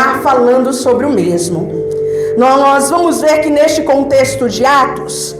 continuar falando sobre o mesmo. Nós vamos ver que neste contexto de Atos,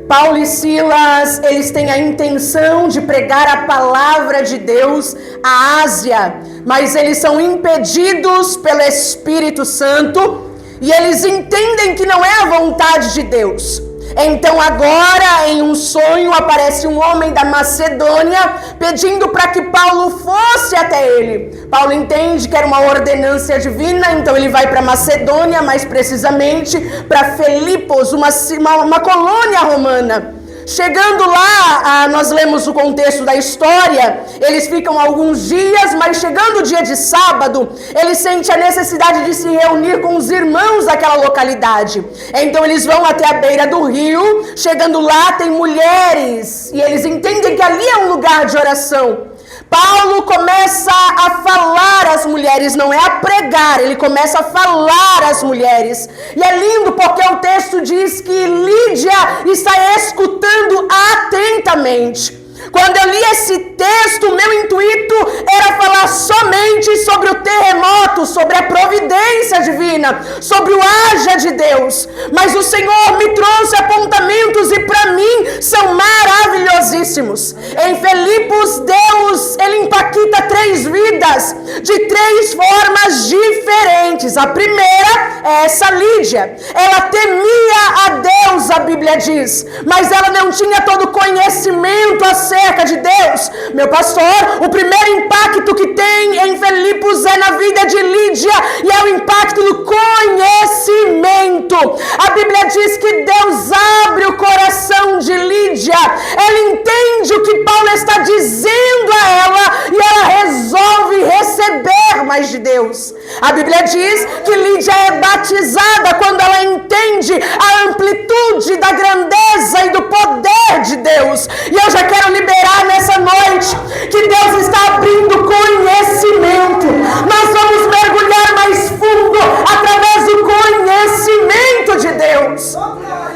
Paulo e Silas, eles têm a intenção de pregar a palavra de Deus à Ásia, mas eles são impedidos pelo Espírito Santo e eles entendem que não é a vontade de Deus. Então agora, em um sonho, aparece um homem da Macedônia pedindo para que Paulo fosse até ele. Paulo entende que era uma ordenância divina, então ele vai para Macedônia, mais precisamente para Filipos, uma colônia romana. Chegando lá, nós lemos o contexto da história, eles ficam alguns dias, mas chegando o dia de sábado, ele sente a necessidade de se reunir com os irmãos daquela localidade. Então eles vão até a beira do rio, chegando lá tem mulheres, e eles entendem que ali é um lugar de oração. Paulo começa a falar às mulheres, não é a pregar, ele começa a falar às mulheres. E é lindo porque o texto diz que Lídia está escutando atentamente. Quando eu li esse texto, o meu intuito era falar somente sobre o terremoto, sobre a providência divina, sobre o haja de Deus. Mas o Senhor me trouxe apontamentos e para mim são maravilhosíssimos. Em Filipos, Deus, ele impacta 3 vidas de 3 formas diferentes. A primeira é essa Lídia. Ela temia a Deus, a Bíblia diz, mas ela não tinha todo o conhecimento acerca de Deus. Meu pastor, o primeiro impacto que tem em Filipos é na vida de Lídia e é o impacto do conhecimento. A Bíblia diz que Deus abre o coração de Lídia, ela entende o que Paulo está dizendo a ela e ela resolve receber mais de Deus. A Bíblia diz que Lídia é batizada quando ela entende a amplitude da grandeza e do poder de Deus. E eu já quero liberar nessa noite que Deus está abrindo conhecimento. Nós vamos mergulhar mais fundo através do conhecimento de Deus.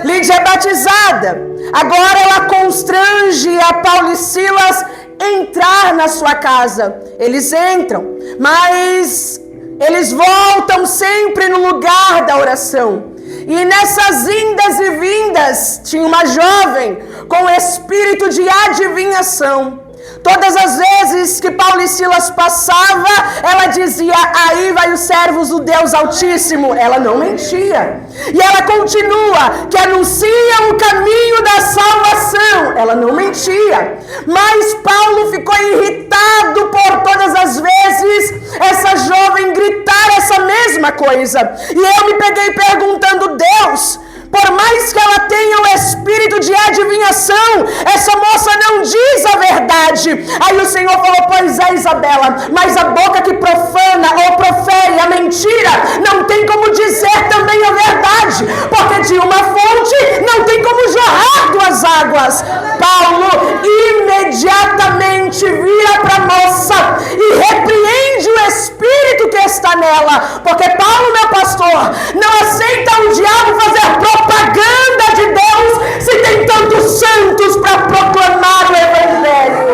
Lídia é batizada. Agora ela constrange a Paulo e Silas entrar na sua casa. Eles entram, mas eles voltam sempre no lugar da oração. E nessas indas e vindas, tinha uma jovem com espírito de adivinhação. Todas as vezes que Paulo e Silas passavam, ela dizia, aí vai os servos do Deus Altíssimo. Ela não mentia. E ela continua, que anuncia o caminho da salvação. Ela não mentia. Mas Paulo ficou irritado por todas as vezes essa jovem gritar essa mesma coisa. E eu me peguei perguntando, Deus, por mais que ela tenha o espírito de adivinhação, essa moça não diz a verdade. Aí o Senhor falou, pois é, Isabela, mas a boca que profana ou profere a mentira não tem como dizer também a verdade, porque de uma fonte não tem como jorrar 2 águas. Paulo imediatamente vira para a moça e repreende o espírito que está nela, porque Paulo, meu pastor, não aceita o diabo fazer propaganda de Deus se tem tantos santos para proclamar o Evangelho.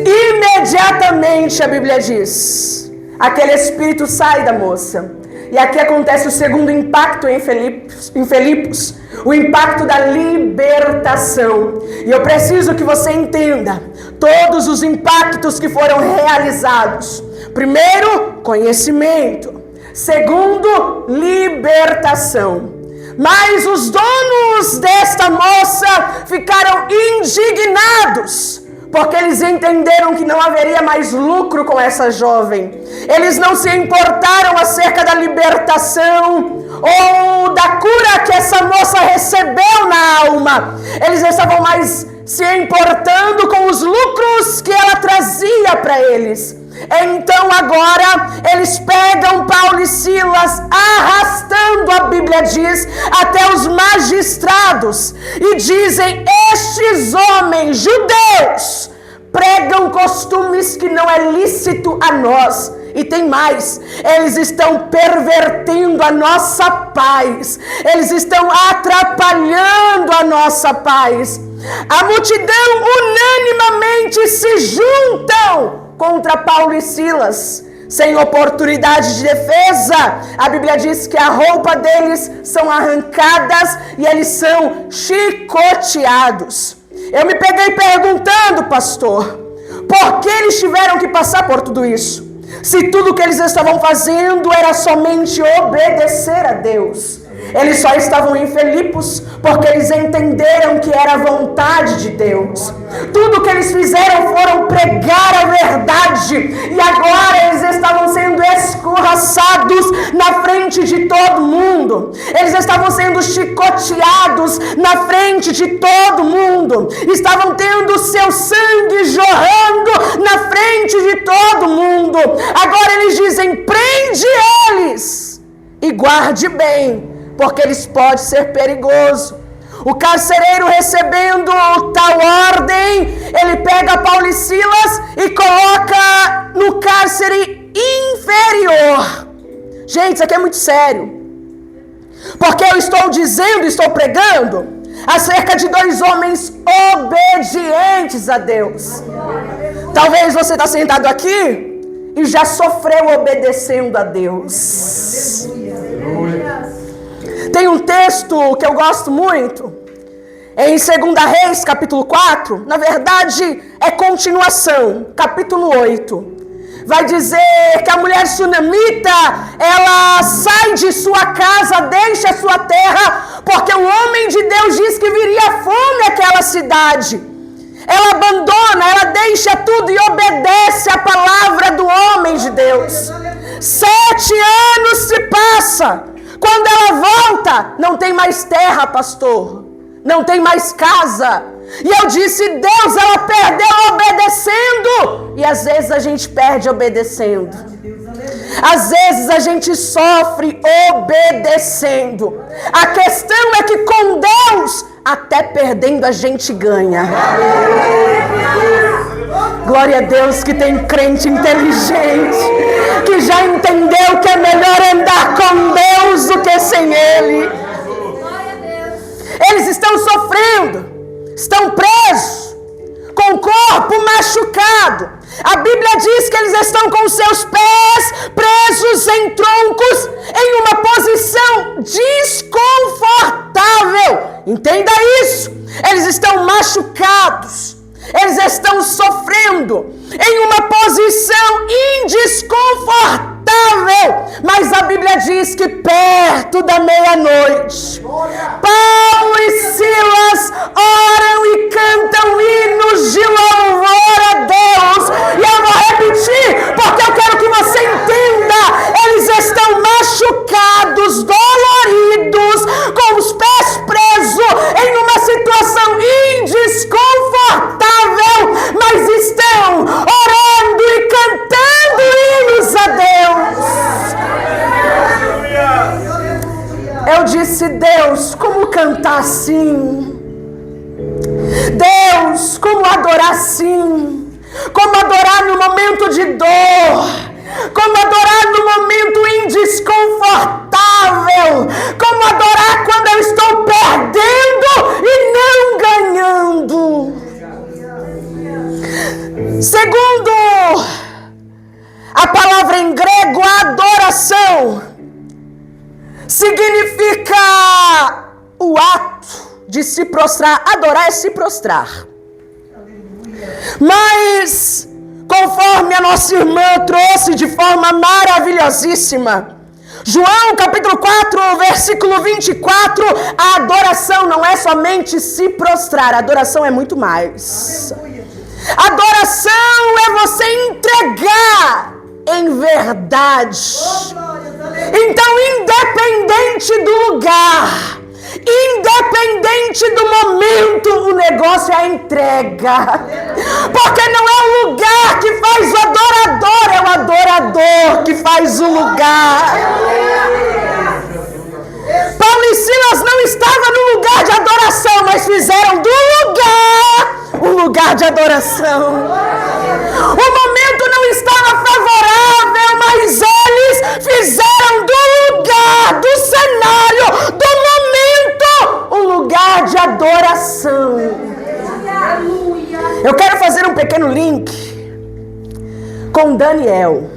Imediatamente a Bíblia diz, aquele espírito sai da moça. E aqui acontece o segundo impacto em Filipos, o impacto da libertação. E eu preciso que você entenda todos os impactos que foram realizados. Primeiro, conhecimento. Segundo, libertação. Mas os donos desta moça ficaram indignados, porque eles entenderam que não haveria mais lucro com essa jovem. Eles não se importaram acerca da libertação ou da cura que essa moça recebeu na alma. Eles estavam mais se importando com os lucros que ela trazia para eles. Então agora eles pegam Paulo e Silas, arrastando, a Bíblia diz, até os magistrados, e dizem, estes homens judeus pregam costumes que não é lícito a nós. E tem mais, eles estão pervertendo a nossa paz, eles estão atrapalhando a nossa paz. A multidão unanimemente se juntam contra Paulo e Silas. sem oportunidade de defesa. A Bíblia diz que a roupa deles são arrancadas e eles são chicoteados. Eu me peguei perguntando, pastor, por que eles tiveram que passar por tudo isso? Se tudo que eles estavam fazendo era somente obedecer a Deus. Eles só estavam em Filipos porque eles entenderam que era a vontade de Deus. Tudo que eles fizeram foram pregar a verdade. E agora eles estavam sendo escorraçados na frente de todo mundo. Eles estavam sendo chicoteados na frente de todo mundo. Estavam tendo seu sangue jorrando na frente de todo mundo. Agora eles dizem: prende eles e guarde bem, porque eles podem ser perigosos. O carcereiro, recebendo tal ordem, ele pega Paulo e Silas e coloca no cárcere inferior. Gente, isso aqui é muito sério, porque eu estou pregando acerca de 2 homens obedientes a Deus. Talvez você está sentado aqui e já sofreu obedecendo a Deus. Tem um texto que eu gosto muito, em 2 Reis, capítulo 4, na verdade é continuação, capítulo 8. Vai dizer que a mulher sunamita, ela sai de sua casa, deixa a sua terra, porque o homem de Deus diz que viria fome àquela cidade. Ela abandona, ela deixa tudo e obedece a palavra do homem de Deus. 7 anos se passa. Quando ela volta, não tem mais terra, pastor. Não tem mais casa. E eu disse: Deus, ela perdeu obedecendo. E às vezes a gente perde obedecendo. Às vezes a gente sofre obedecendo. A questão é que com Deus, até perdendo a gente ganha. Glória a Deus que tem crente inteligente, que já entendeu que é melhor andar com Deus do que sem Ele. Eles estão sofrendo, estão presos, com o corpo machucado. A Bíblia diz que eles estão com seus pés presos em troncos, em uma posição desconfortável. Entenda isso. Eles estão machucados, eles estão sofrendo em uma posição indesconfortável. Mas a Bíblia diz que perto da meia-noite, Paulo e Silas oram e cantam hinos de louvor a Deus. E eu vou repetir, porque eu quero que você entenda. Eles estão machucados, doloridos, com os pés presos, em uma situação indesconfortável, mas estão orando e cantando hinos a Deus. Eu disse: Deus, como cantar assim? Deus, como adorar assim? Como adorar no momento de dor? Como adorar no momento indesconfortável? Como adorar quando eu estou perdendo e não ganhando? Segundo a palavra em grego, adoração significa o ato de se prostrar. Adorar é se prostrar. Mas, conforme a nossa irmã trouxe de forma maravilhosíssima, João capítulo 4, versículo 24, a adoração não é somente se prostrar, a adoração é muito mais. Adoração é você entregar em verdade. Então, independente do lugar, independente do momento, o negócio é a entrega. Porque não é o lugar que faz o adorador, é o adorador que faz o lugar. Paulo e Silas não estavam no lugar de adoração, mas fizeram do lugar um lugar de adoração. O momento não estava favorável, mas eles fizeram do lugar, do cenário, do momento, um lugar de adoração. Eu quero fazer um pequeno link com Daniel.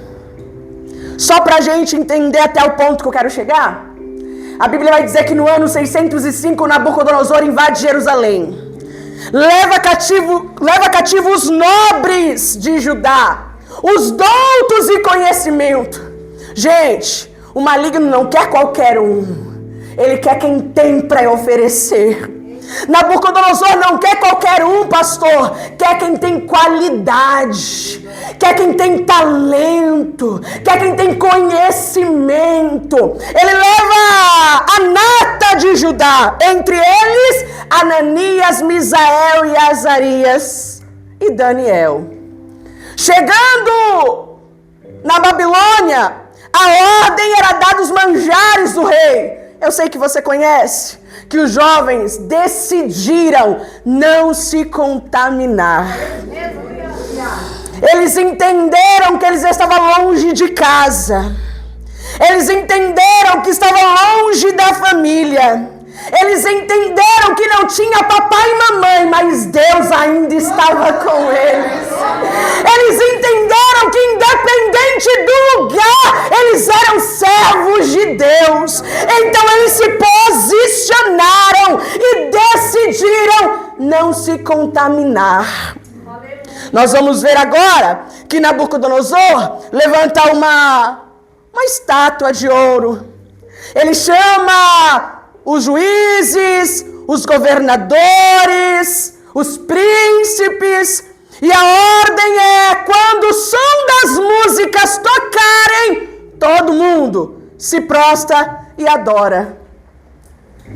só para a gente entender até o ponto que eu quero chegar, a Bíblia vai dizer que no ano 605, Nabucodonosor invade Jerusalém. Leva cativo os nobres de Judá, os doutos em conhecimento. Gente, o maligno não quer qualquer um, ele quer quem tem para oferecer. Nabucodonosor não quer qualquer um, pastor, quer quem tem qualidade, quer quem tem talento, quer quem tem conhecimento. Ele leva a nata de Judá, entre eles Ananias, Misael e Azarias e Daniel. Chegando na Babilônia, a ordem era dar os manjares do rei. Eu sei que você conhece, que os jovens decidiram não se contaminar. Eles entenderam que eles estavam longe de casa. Eles entenderam que estavam longe da família. Eles entenderam que não tinha papai e mamãe, mas Deus ainda estava com eles. Eles entenderam que independente do lugar, eles eram servos de Deus. Então eles se posicionaram e decidiram não se contaminar. Nós vamos ver agora que Nabucodonosor levanta uma estátua de ouro. Ele chama os juízes, os governadores, os príncipes, e a ordem é: quando o som das músicas tocarem, todo mundo se prostra e adora.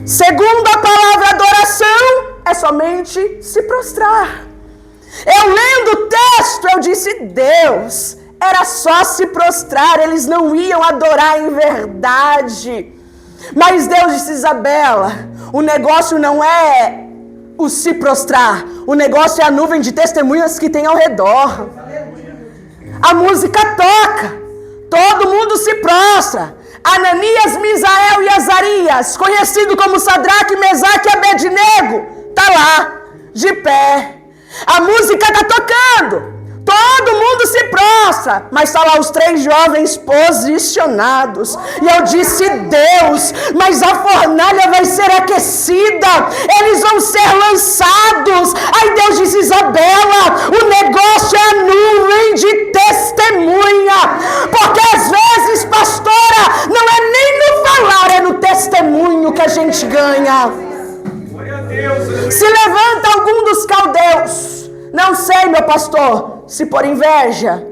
Segundo a palavra adoração, é somente se prostrar. Eu lendo o texto, eu disse: Deus, era só se prostrar, eles não iam adorar em verdade. Mas Deus disse: Isabela, o negócio não é o se prostrar, o negócio é a nuvem de testemunhas que tem ao redor. A música toca, todo mundo se prostra. Ananias, Misael e Azarias, conhecido como Sadraque, Mesaque e Abednego, tá lá, de pé. A música está tocando, todo mundo se prostra, mas está lá os 3 jovens posicionados. E eu disse: Deus, mas a fornalha vai ser aquecida, eles vão ser lançados. Aí Deus disse: Isabela, o negócio é a nuvem de testemunha, porque às vezes, pastora, não é nem no falar, é no testemunho que a gente ganha. Se levanta algum dos caldeus, não sei, meu pastor, se por inveja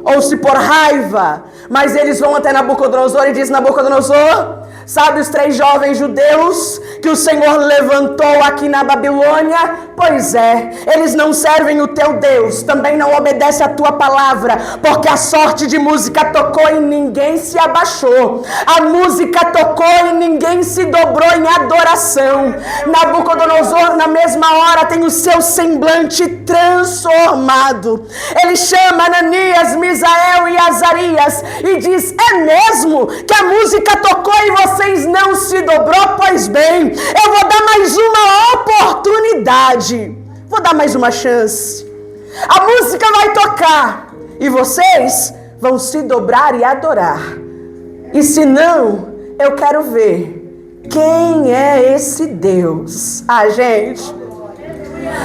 ou se por raiva, mas eles vão até Nabucodonosor e diz: Nabucodonosor, sabe os 3 jovens judeus que o Senhor levantou aqui na Babilônia? Pois é, eles não servem o teu Deus, também não obedecem a tua palavra, porque a sorte de música tocou e ninguém se abaixou. A música tocou e ninguém se dobrou em adoração. Nabucodonosor, na mesma hora, tem o seu semblante transformado. Ele chama Ananias, Misael e Azarias e diz: é mesmo que a música tocou e vocês não se dobrou? Pois bem, eu vou dar mais uma oportunidade, vou dar mais uma chance. A música vai tocar e vocês vão se dobrar e adorar. E se não, eu quero ver quem é esse Deus. Gente,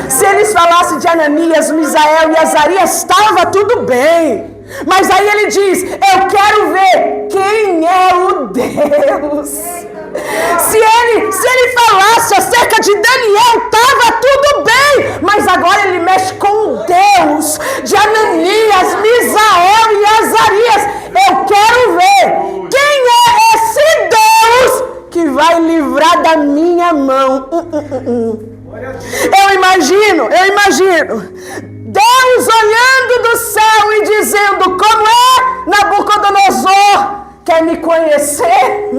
se eles falassem de Ananias, Misael e Azarias, estava tudo bem. Mas aí ele diz: eu quero ver quem é o Deus. Se ele falasse acerca de Daniel, estava tudo bem. Mas agora ele mexe com o Deus de Ananias, Misael e Azarias. Eu quero ver quem é esse Deus que vai livrar da minha mão. Eu imagino Deus olhando do céu e dizendo: como é, Nabucodonosor? Quer me conhecer?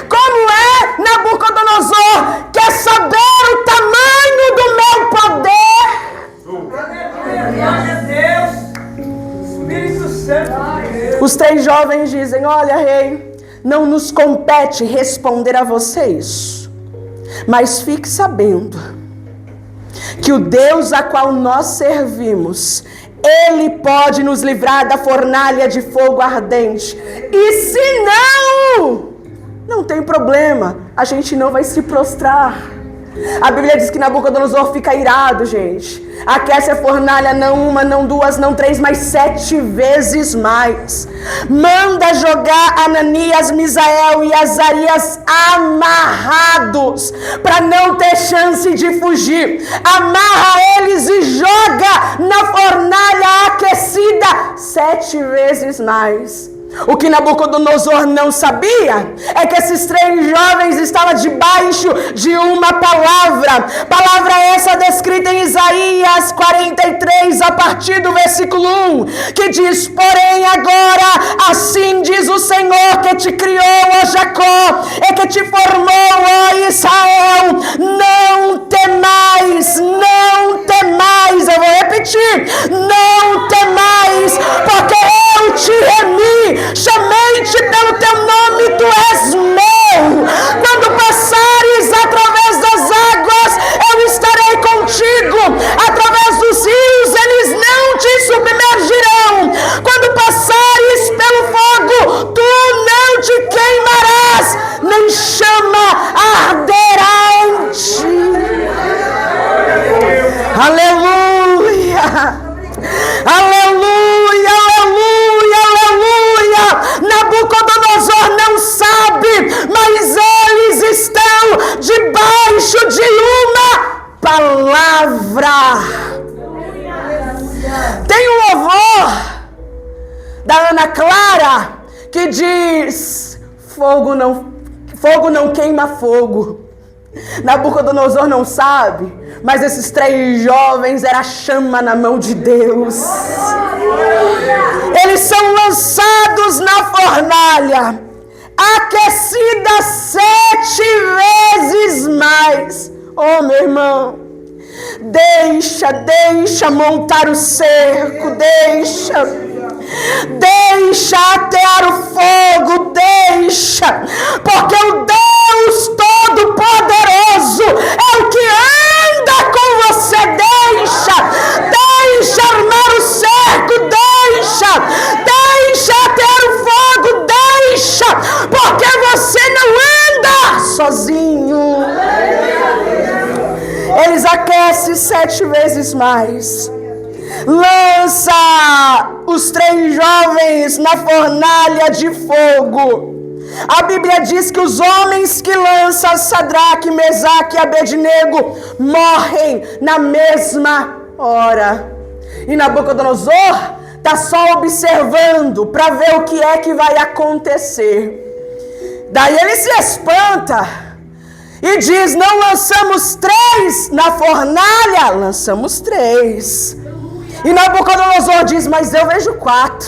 Como é, Nabucodonosor? Quer saber o tamanho do meu poder? Glória a Deus, Espírito Santo. Os 3 jovens dizem: olha, rei, não nos compete responder a você isso, mas fique sabendo que o Deus a qual nós servimos Ele pode nos livrar da fornalha de fogo ardente. E se não tem problema, a gente não vai se prostrar. A Bíblia diz que Nabucodonosor fica irado, gente. Aquece a fornalha não uma, não duas, não três, mas 7 vezes mais. Manda jogar Ananias, Misael e Azarias amarrados, para não ter chance de fugir. Amarra eles e joga na fornalha aquecida 7 vezes mais. O que Nabucodonosor não sabia é que esses 3 jovens estavam debaixo de uma palavra essa descrita em Isaías 43, a partir do versículo 1, que diz: porém agora, assim diz o Senhor que te criou, ó Jacó, e que te formou, ó Israel, não temais, eu vou repetir, não temais, porque eu te remi, chamei-te pelo teu nome, tu és meu. Quando passares através das águas, eu estarei contigo. Através dos rios, eles não te submergirão. Quando passares pelo fogo, tu não te queimarás, nem chama arderá em ti. Aleluia! Aleluia! Aleluia! Aleluia! Nabucodonosor não sabe, mas eles estão debaixo de uma palavra. Tem um louvor da Ana Clara que diz: fogo não queima fogo. Nabucodonosor não sabe, mas esses 3 jovens era chama na mão de Deus. Eles são lançados na fornalha, aquecida 7 vezes mais. Oh, meu irmão, deixa montar o cerco, deixa atear o fogo, porque o Deus Todo-Poderoso é o que anda com você. Deixa armar o cerco, deixa atear o fogo, porque você não anda sozinho. Eles aquecem 7 vezes mais. Lança os 3 jovens na fornalha de fogo. A Bíblia diz que os homens que lançam Sadraque, Mesaque e Abednego morrem na mesma hora. E Nabucodonosor está só observando para ver o que é que vai acontecer. Daí ele se espanta e diz: não lançamos 3 na fornalha? Lançamos 3. E Nabucodonosor diz: mas eu vejo 4.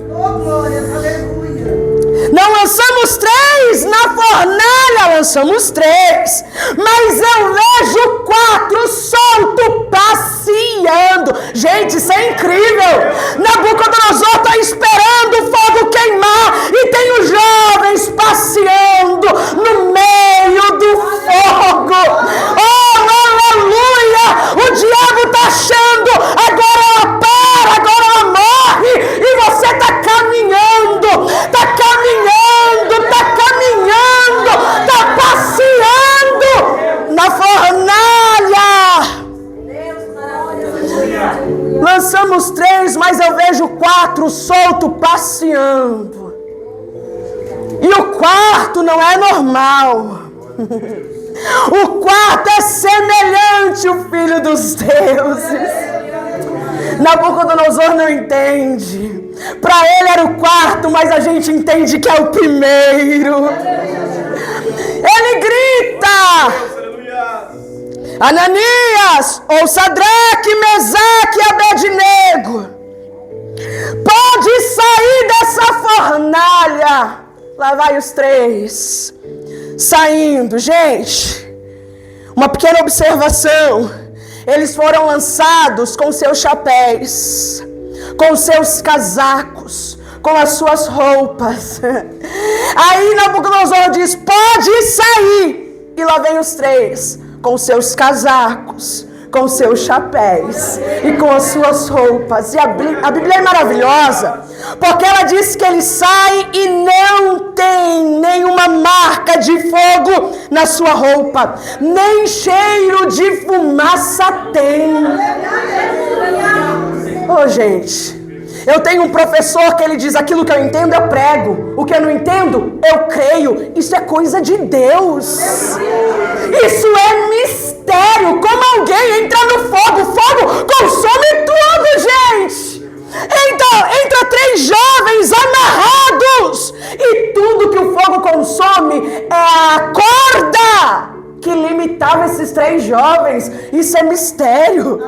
Oh, glória, aleluia. Não lançamos 3 na fornalha, lançamos 3. Mas eu vejo 4 solto, passeando. Gente, isso é incrível. Nabucodonosor está esperando o fogo queimar e tem os jovens passeando no meio do fogo. Oh, aleluia! O diabo está achando, agora ela para, agora ela morre, e você está caminhando, está passeando na fornalha. Lançamos 3, mas eu vejo 4 solto passeando. E o quarto não é normal. O quarto é semelhante ao Filho dos Deuses. Nabucodonosor não entende. Para ele era o quarto, mas a gente entende que é o primeiro. Ele grita: Ananias, ou Sadraque, Mesaque e Abednego, pode sair dessa fornalha. Lá vai os 3 saindo. Gente, uma pequena observação: eles foram lançados com seus chapéus, com seus casacos, com as suas roupas. Aí Nabucodonosor diz: pode sair. E lá vem os 3 com seus casacos, com seus chapéus e com as suas roupas. E a Bíblia é maravilhosa, porque ela diz que eles saem e não tem nenhuma marca de fogo na sua roupa, nem cheiro de fumaça tem. Oh, gente, eu tenho um professor que ele diz: aquilo que eu entendo eu prego, o que eu não entendo eu creio. Isso é coisa de Deus. Isso é mistério. Como alguém entra no fogo? O fogo consome tudo, gente. Então, entra 3 jovens amarrados e tudo que o fogo consome é a corda que limitava esses 3 jovens. Isso é mistério.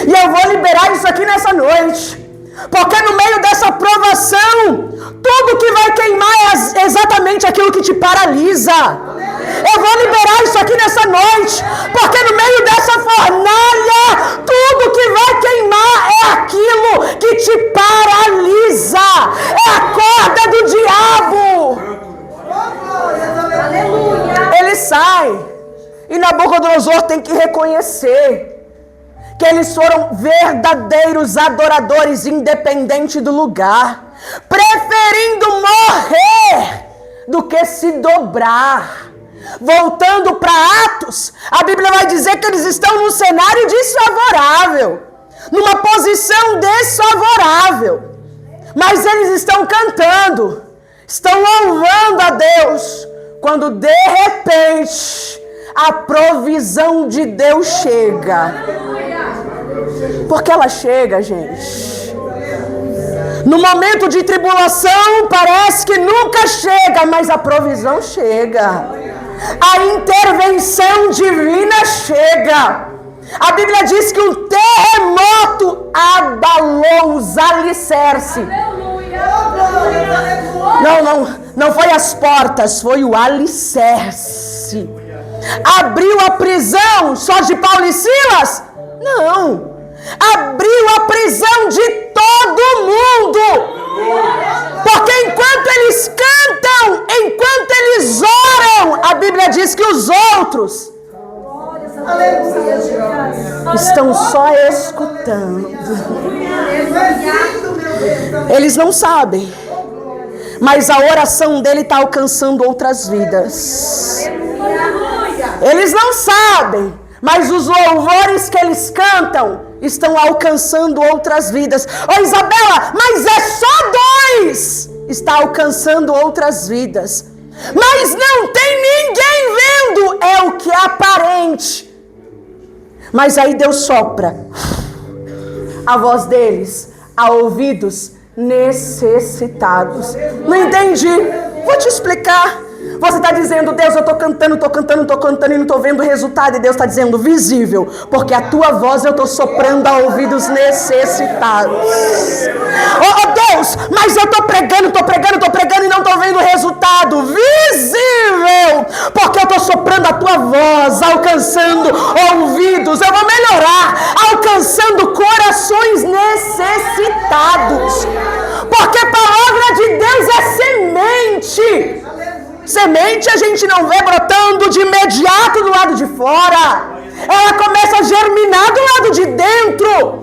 E eu vou liberar isso aqui nessa noite, porque no meio dessa provação, tudo que vai queimar é exatamente aquilo que te paralisa. Eu vou liberar isso aqui nessa noite, porque no meio dessa fornalha, tudo que vai queimar é aquilo que te paralisa. É a corda do diabo. Ele sai, e Nabucodonosor tem que reconhecer que eles foram verdadeiros adoradores, independente do lugar, preferindo morrer do que se dobrar. Voltando para Atos, a Bíblia vai dizer que eles estão num cenário desfavorável, numa posição desfavorável, mas eles estão cantando, estão louvando a Deus, quando de repente a provisão de Deus chega. Porque ela chega, gente. No momento de tribulação parece que nunca chega, mas a provisão chega. A intervenção divina chega. A Bíblia diz que um terremoto abalou os alicerces. Não foi as portas, foi o alicerce. Abriu a prisão só de Paulo e Silas? Não. Abriu a prisão de todo mundo. Porque enquanto eles cantam, enquanto eles oram, a Bíblia diz que os outros estão só escutando. Eles não sabem, mas a oração dele está alcançando outras vidas. Eles não sabem, mas os louvores que eles cantam estão alcançando outras vidas. Ô Isabela, mas é só 2! Está alcançando outras vidas. Mas não tem ninguém vendo, é o que é aparente. Mas aí Deus sopra a voz deles a ouvidos necessitados. Não entendi? Vou te explicar. Você está dizendo: Deus, eu estou cantando e não estou vendo resultado. E Deus está dizendo: visível, porque a tua voz eu estou soprando a ouvidos necessitados. Oh Deus, mas eu estou pregando e não estou vendo resultado. Visível, porque eu estou soprando a tua voz, alcançando ouvidos. Eu vou melhorar, alcançando corações necessitados. Porque a palavra de Deus é semente. Semente a gente não vê brotando de imediato do lado de fora. Ela começa a germinar do lado de dentro.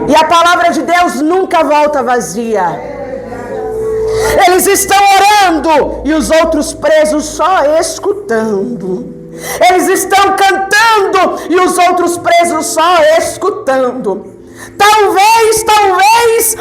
E a palavra de Deus nunca volta vazia. Eles estão orando e os outros presos só escutando. Eles estão cantando e os outros presos só escutando. Talvez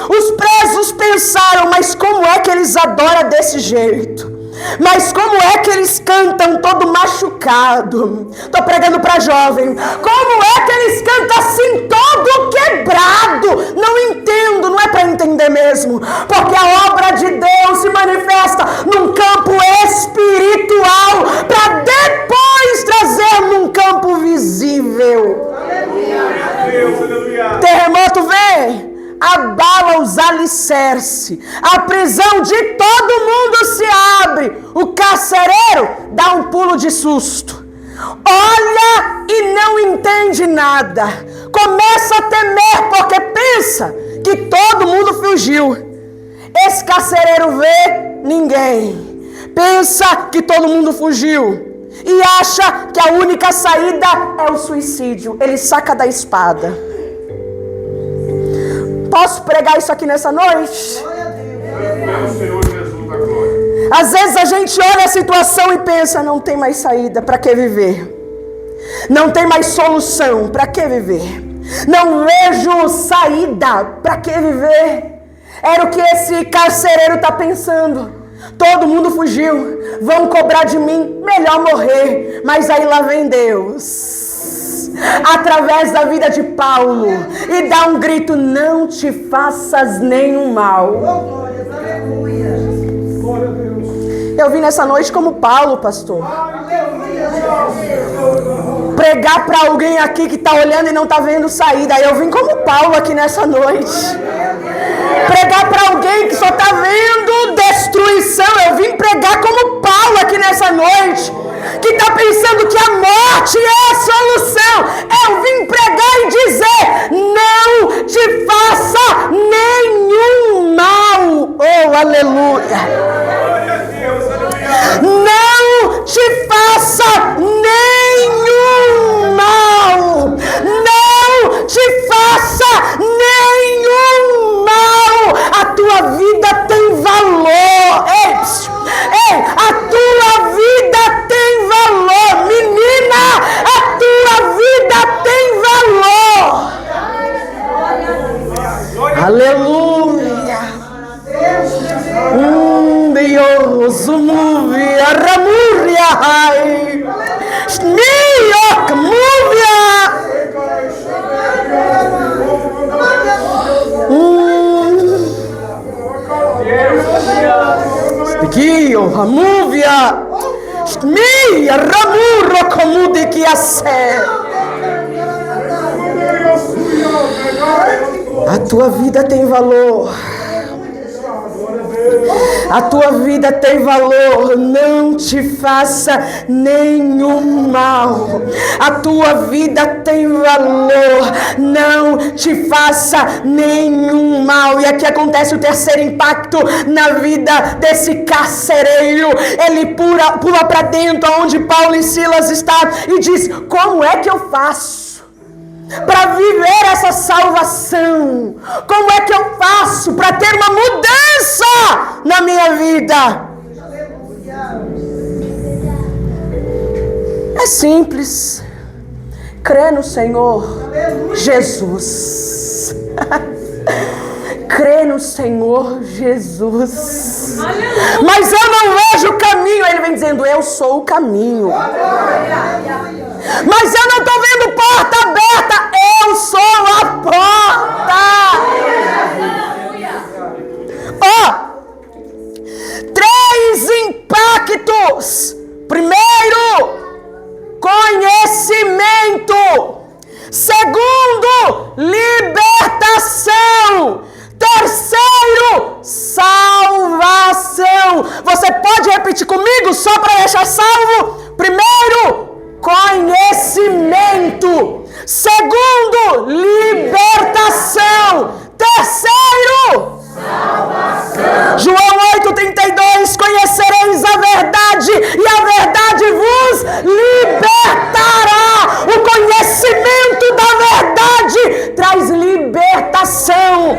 os presos pensaram: mas como é que eles adoram desse jeito? Mas como é que eles cantam todo machucado? Estou pregando para jovem. Como é que eles cantam assim todo quebrado? Não entendo, não é para entender mesmo. Porque a obra de Deus se manifesta num campo espiritual para depois trazer num campo visível. Terremoto vem, abala os alicerces, a prisão de todo mundo se abre, o carcereiro dá um pulo de susto, olha e não entende nada, começa a temer porque pensa que todo mundo fugiu. Esse carcereiro vê ninguém, pensa que todo mundo fugiu. e acha que a única saída é o suicídio. Ele saca da espada. Posso pregar isso aqui nessa noite? Às vezes a gente olha a situação e pensa, não tem mais saída, para que viver? Não tem mais solução, para que viver? Não vejo saída, para que viver? Era o que esse carcereiro está pensando. Todo mundo fugiu, vão cobrar de mim, melhor morrer. Mas aí lá vem Deus, através da vida de Paulo, e dá um grito: não te faças nenhum mal. Eu vim nessa noite como Paulo, pastor. Pregar para alguém aqui que está olhando e não está vendo saída. Eu vim como Paulo aqui nessa noite. Pregar para alguém que só está vendo destruição. Eu vim pregar como Paulo aqui nessa noite, que está pensando que a morte é a solução. Eu vim pregar e dizer: não te faça nenhum mal. Oh, aleluia. Não te faça nenhum mal. Não te faça nenhum mal. A tua vida tem valor. Ei, a tua vida tem valor. Menina, a tua vida tem valor. Aleluia. Deus, movia, ramurria, ai, smiok, movia. Stikio, ramuvia, smia, ramurro, como de que a tua vida tem valor. A tua vida tem valor. Não te faça nenhum mal. A tua vida tem valor. Não te faça nenhum mal. E aqui acontece o terceiro impacto na vida desse carcereiro. Ele pula para dentro onde Paulo e Silas estavam e diz: como é que eu faço para viver essa salvação? Como é que eu faço para ter uma mudança na minha vida? É simples. Crê no Senhor Jesus. Crê no Senhor Jesus. Mas eu não vejo o caminho. Ele vem dizendo: eu sou o caminho. Mas eu não estou vendo porta aberta. Eu sou a porta. Três impactos. Primeiro, conhecimento. Segundo, libertação. Terceiro, salvação. Você pode repetir comigo só para deixar salvo? Primeiro, conhecimento. Segundo, libertação. Terceiro, salvação. João 8,32: conhecereis a verdade e a verdade vos libertará. O conhecimento da verdade traz libertação.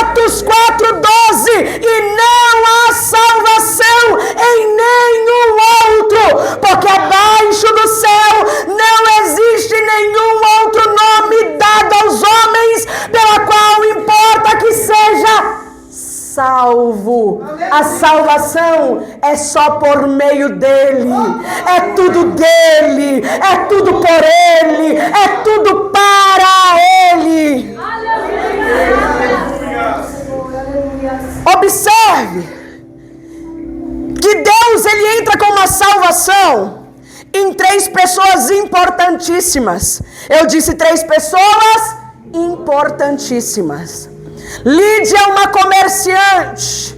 Atos 4,12: e não há salvação em nenhum outro, porque abaixo do céu não existe nenhum outro nome dado aos homens pela qual importa que seja salvo. A salvação é só por meio dele. É tudo dele. É tudo por ele. É tudo para ele. Observe que Deus, ele entra com uma salvação em três pessoas importantíssimas. Eu disse três pessoas importantíssimas. Lídia é uma comerciante,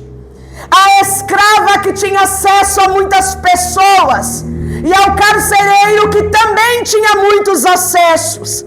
a escrava que tinha acesso a muitas pessoas, e ao carcereiro que também tinha muitos acessos.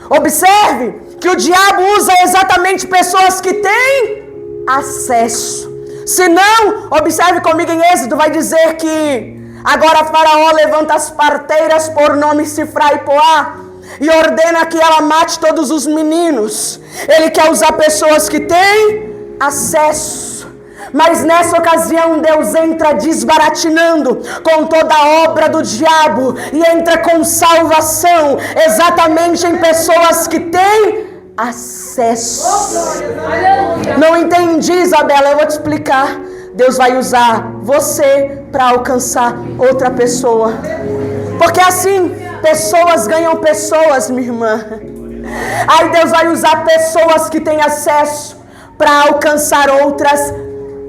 Observe que o diabo usa exatamente pessoas que têm acesso. Se não, observe comigo em Êxodo, vai dizer que Agora Faraó levanta as parteiras por nome Sifra e Poá e ordena que ela mate todos os meninos. Ele quer usar pessoas que têm acesso. Mas nessa ocasião Deus entra desbaratinando com toda a obra do diabo e entra com salvação exatamente em pessoas que têm acesso. Não entendi, Isabela, eu vou te explicar. Deus vai usar você para alcançar outra pessoa. Porque assim, pessoas ganham pessoas, minha irmã. Aí Deus vai usar pessoas que têm acesso para alcançar outras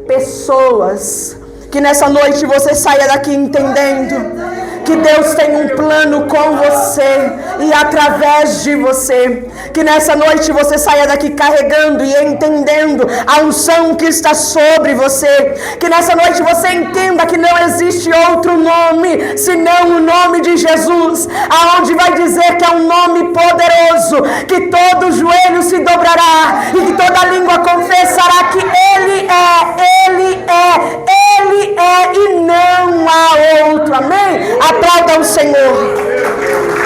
pessoas. Que nessa noite você saia daqui entendendo que Deus tem um plano com você e através de você. Que nessa noite você saia daqui carregando e entendendo a unção que está sobre você. Que nessa noite você entenda que não existe outro nome senão o nome de Jesus, aonde vai dizer que é um nome poderoso, que todo joelho se dobrará e que toda língua confessará que Ele é e não há outro. Amém? Aplauda o Senhor.